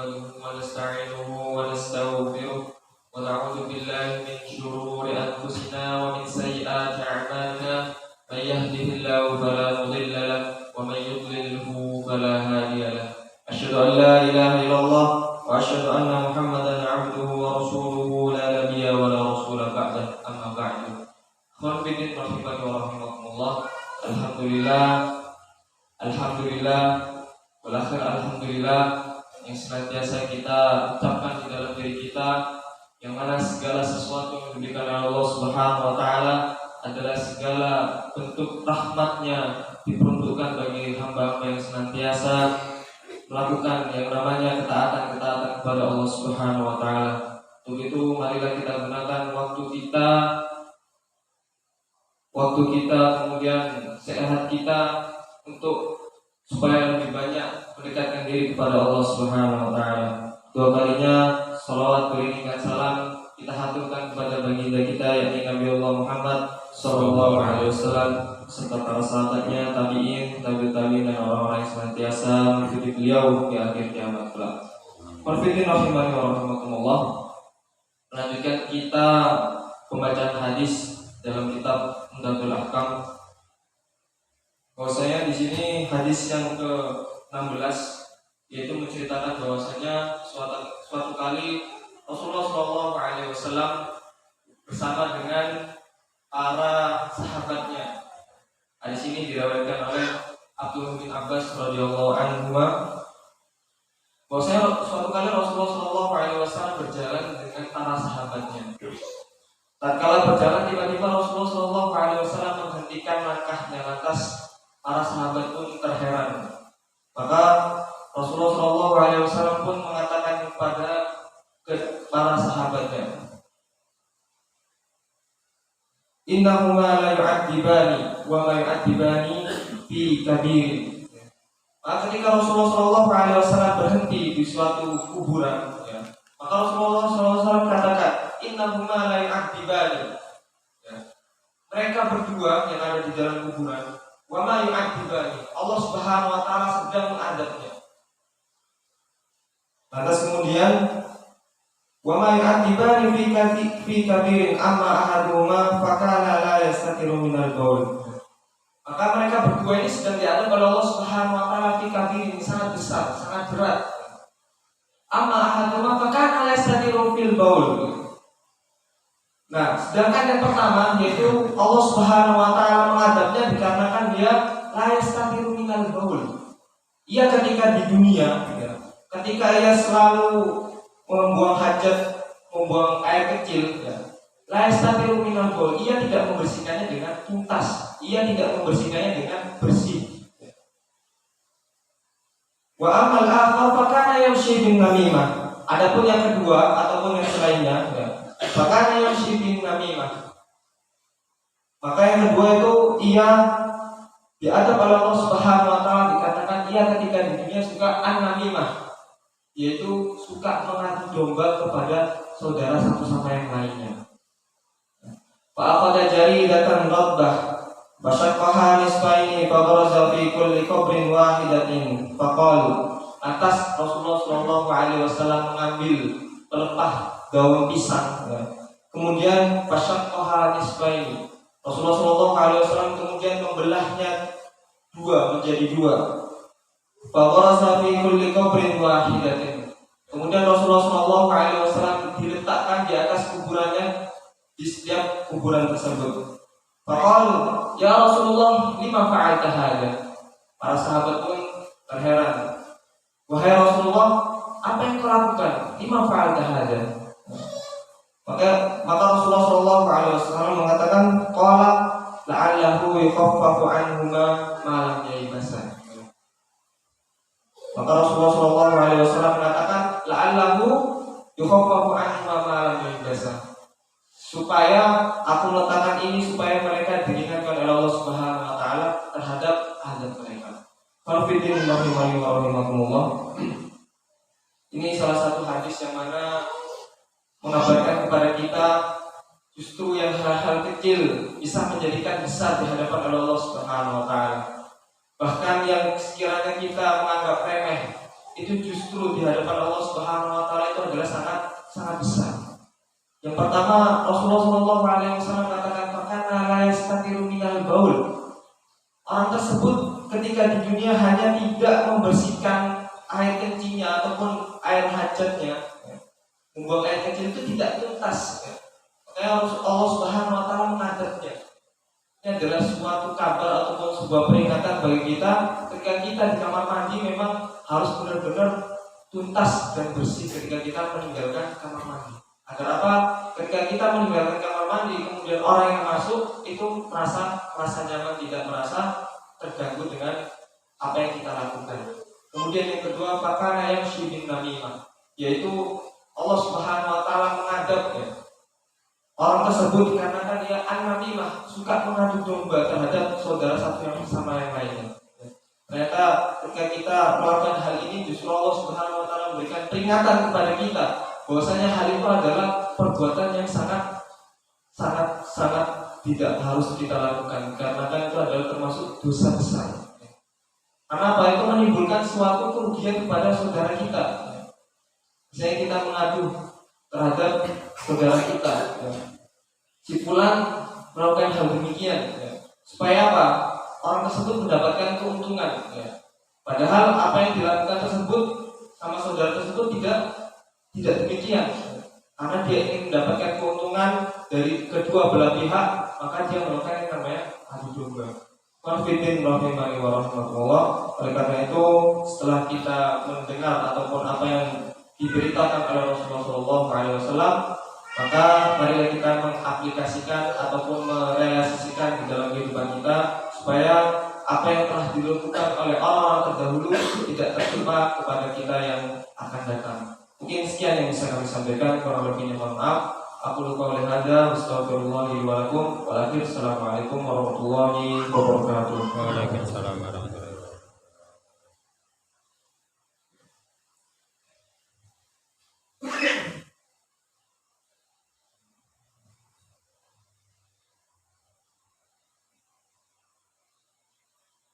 نحمده ونستعينه ونستغفره ونعوذ بالله من شرور أنفسنا ومن سيئات أعمالنا من يهده الله فلا مضل له ومن يضلله فلا هادي له أشهد أن لا إله إلا الله وأشهد أن محمدا عبده ورسوله لا نبي ولا رسول بعده أما بعد أخوان في الدين rahimani wa rahimakumullah. Alhamdulillah walakhir alhamdulillah yang senantiasa kita ucapkan di dalam diri kita, yang mana segala sesuatu yang diberikan oleh Allah Subhanahu wa taala adalah segala bentuk rahmatnya diperuntukkan bagi hamba-hamba yang senantiasa melakukan yang namanya ketaatan kepada Allah Subhanahu wa taala. Untuk itu marilah kita gunakan waktu kita kemudian sehat kita untuk supaya lebih banyak mendekatkan diri kepada Allah Subhanahu wa taala. Dua kalinya salawat beriringan salam kita haturkan kepada baginda kita yakni Nabi Allah Muhammad sallallahu alaihi wasallam serta para sahabatnya, tabi'in, tabi'in dan orang-orang yang senantiasa mengikuti beliau di akhir kiamat kelak. Warfidin rahimani wa rahimakumullah. Melanjutkan kita pembacaan hadis dalam kitab Umdatul Ahkam. Bahwasanya di sini hadis yang ke-16 yaitu menceritakan bahwasanya suatu kali Rasulullah SAW bersama dengan para sahabatnya. Hadis ini diriwayatkan oleh Abdullah bin Abbas radhiyallahu anhu. Bahwasanya suatu kali Rasulullah SAW berjalan dengan para sahabatnya. Tatkala berjalan tiba-tiba Rasulullah SAW menghentikan langkahnya, lantas para sahabat pun terheran. Maka Rasulullah SAW pun mengatakan kepada para sahabatnya, innahuma la yu'adzibani wa ma yu'adzibani fi kabir. Maka ketika Rasulullah SAW berhenti di suatu kuburan, maka Rasulullah SAW katakan, innahuma la yu'adzibani. Mereka berdua yang ada di dalam kuburan, wa ma yu'adzibani, Allah Subhanahu wa taala sedang mengadabnya. Lantas kemudian wa ma yu'adzibani fi kabirin amma ahaduhuma fakana la yastatiru minal baul. Maka mereka berdua ini sedang diadab oleh Allah Subhanahu wa taala fi kabirin, sangat besar, sangat berat. Amma ahaduhuma fakana la yastatiru fil baul. Nah, sedangkan yang pertama yaitu Allah Subhanahu wa taala mengadabnya dikarenakan dia la yastatiru minal baul. Ia ketika di dunia, ketika ia selalu membuang hajat, membuang air kecil, la yastatiru minal baul, ia tidak membersihkannya dengan tuntas, ia tidak membersihkannya dengan bersih. Wa amal akhar fakana yamshi bin namimah. Adapun yang kedua ataupun yang selainnya, fakana yamshi bin namimah. Maka yang kedua itu ia diadab oleh Allah Subhanahu wa taala dikatakan ia ketika di dunia suka an-namimah, yaitu suka mengadu domba kepada saudara satu sama yang lainnya. Fa'aqada jaridatan rabbah fashaqqaha nisfaini fabaraza fi kulli qabrin wahidatin faqala. Atas Rasulullah sallallahu alaihi wasallam mengambil pelepah daun pisang, kemudian fashaqqaha nisfaini. Rasulullah sallallahu alaihi wasallam kemudian membelahnya menjadi dua. Fabaraza fi kulli qabrin wahidatin. Kemudian Rasulullah sallallahu alaihi wasallam diletakkan di atas kuburannya di setiap kuburan tersebut. Faqalu, ya Rasulullah, lima fa'alta hadza? Para sahabat pun terheran. Wahai Rasulullah, apa yang kau lakukan? Lima fa'alta hadza? Maka Rasulullah sallallahu alaihi wasallam mengatakan, qala la'allahu yukhaffafu anhuma ma lam yaibasa. Maka Rasulullah sallallahu alaihi wasallam mengatakan, la'allahu yukhaffafu anhuma ma lam yaibasa. Supaya aku letakkan ini supaya mereka diringankan oleh Allah Subhanahu wa taala terhadap azab mereka. Farfidin rahimani wa rahimakumullah. Ini salah satu hadis yang mana mengabarkan kepada kita justru yang hal-hal kecil bisa menjadikan besar di hadapan Allah Subhanahu wa taala. Bahkan yang sekiranya kita menganggap remeh itu justru di hadapan Allah Subhanahu wa taala itu adalah sangat sangat besar. Yang pertama, Rasulullah Shallallahu alaihi wasallam katakan, "Fakana la yastatiru minal baul." Orang tersebut ketika di dunia hanya tidak membersihkan air kencingnya ataupun air hajatnya, membuang air kecil itu tidak tuntas. Makanya Allah Subhanahu wa taala mengadatnya. Ini adalah suatu kabar ataupun sebuah peringatan bagi kita ketika kita di kamar mandi memang harus benar-benar tuntas dan bersih ketika kita meninggalkan kamar mandi. Agar apa? Ketika kita meninggalkan kamar mandi, kemudian orang yang masuk itu merasa nyaman, tidak merasa terganggu dengan apa yang kita lakukan. Kemudian yang kedua, fakana yamshi bin namimah, yaitu Allah Subhanahu wa taala mengadabnya. Orang tersebut dikarenakan dia an-namimah, suka mengadu domba terhadap saudara satu yang sama yang lainnya. Ternyata ketika kita melakukan hal ini, justru Allah Subhanahu wa taala memberikan peringatan kepada kita bahwasanya hal itu adalah perbuatan yang sangat tidak harus kita lakukan, karena kan itu adalah termasuk dosa besar. Karena apa? Itu menimbulkan suatu kerugian kepada saudara kita. Misalnya kita mengadu terhadap saudara kita, si fulan melakukan hal demikian, supaya apa? Orang tersebut mendapatkan keuntungan. Padahal apa yang dilakukan tersebut sama saudara tersebut tidak demikian. Karena dia ingin mendapatkan keuntungan dari kedua belah pihak, maka dia melakukan yang namanya adu domba. Konfidin rahimani wa rahmatullah. Oleh karena itu, setelah kita mendengar ataupun apa yang diberitakan oleh Rasulullah SAW, maka marilah kita mengaplikasikan ataupun merealisasikan di dalam kehidupan kita, supaya apa yang telah dilakukan oleh orang-orang terdahulu tidak terjebak kepada kita yang akan datang. Mungkin sekian yang bisa kami sampaikan, kurang lebihnya mohon maaf. Aku lupa oleh hada, astagfirullahi wa lakum, wa lakum, assalamualaikum warahmatullahi wabarakatuh. Waalaikumsalam warahmatullahi wabarakatuh.